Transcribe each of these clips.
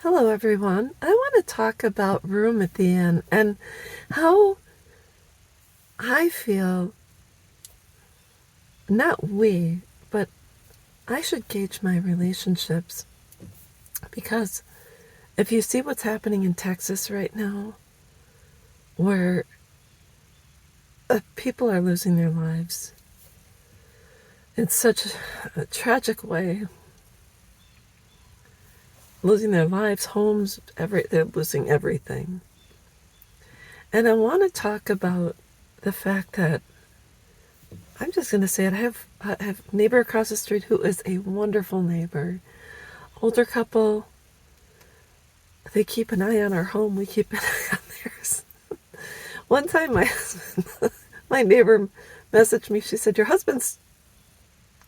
Hello, everyone. I want to talk about room at the end and how I feel, not we, but I should gauge my relationships. Because if you see what's happening in Texas right now, where people are losing their lives in such a tragic way, losing their lives, homes, they're losing everything. And I want to talk about the fact that I'm just going to say it. I have a neighbor across the street who is a wonderful neighbor. Older couple. They keep an eye on our home. We keep an eye on theirs. One time my neighbor messaged me. She said, "Your husband's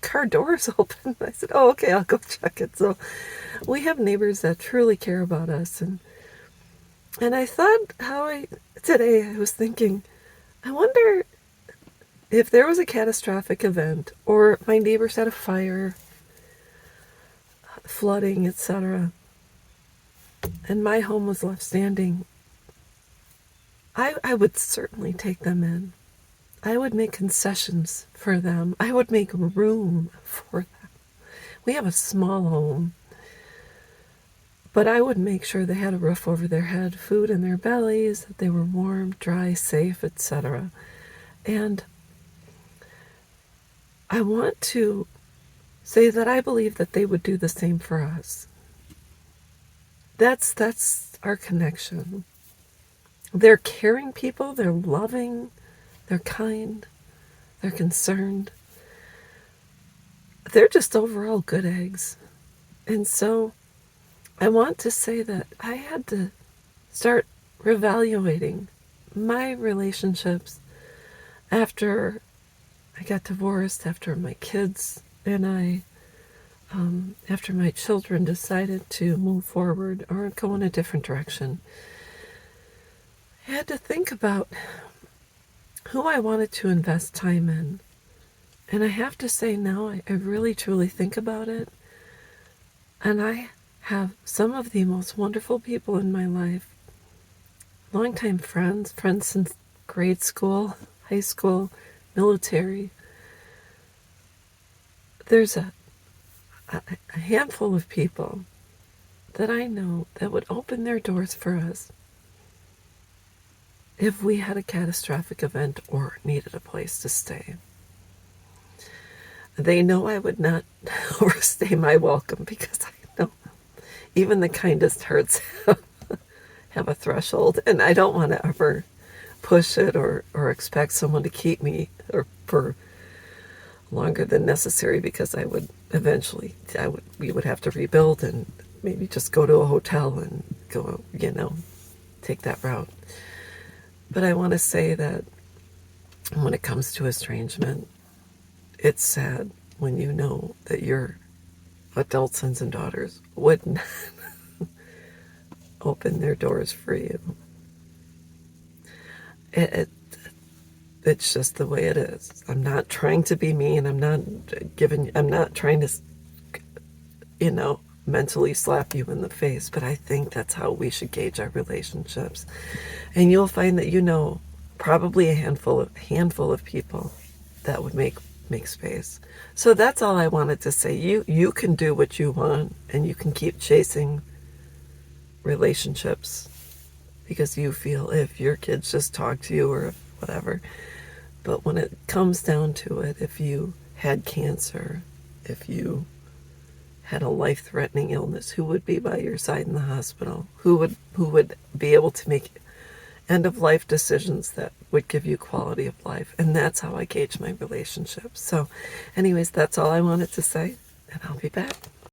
car door is open." I said, "Oh, okay, I'll go check it." So we have neighbors that truly care about us. And I thought today I was thinking, I wonder if there was a catastrophic event or my neighbors had a fire, flooding, etc., and my home was left standing, I would certainly take them in. I would make concessions for them. I would make room for them. We have a small home, but I would make sure they had a roof over their head, food in their bellies, that they were warm, dry, safe, etc. And I want to say that I believe that they would do the same for us. That's our connection. They're caring people, they're loving, they're kind, they're concerned. They're just overall good eggs. And so I want to say that I had to start reevaluating my relationships after I got divorced, after my kids and after my children decided to move forward or go in a different direction. I had to think about who I wanted to invest time in. And I have to say now, I really truly think about it. And I have some of the most wonderful people in my life. Longtime friends since grade school, high school, military. There's a handful of people that I know that would open their doors for us if we had a catastrophic event or needed a place to stay. They know I would not overstay my welcome, because I know even the kindest hearts have a threshold, and I don't want to ever push it or expect someone to keep me or for longer than necessary, because I would eventually, we would have to rebuild and maybe just go to a hotel and go, take that route. But I want to say that when it comes to estrangement, it's sad when you know that your adult sons and daughters would not open their doors for you. It's just the way it is. I'm not trying to be mean. I'm not trying to, mentally slap you in the face, but I think that's how we should gauge our relationships. And you'll find that probably a handful of people that would make space. So that's all I wanted to say. You can do what you want, and you can keep chasing relationships because you feel if your kids just talk to you or whatever. But when it comes down to it, if you had cancer, if you had a life-threatening illness, who would be by your side in the hospital? Who would be able to make end-of-life decisions that would give you quality of life? And that's how I gauge my relationships. So anyways, that's all I wanted to say, and I'll be back.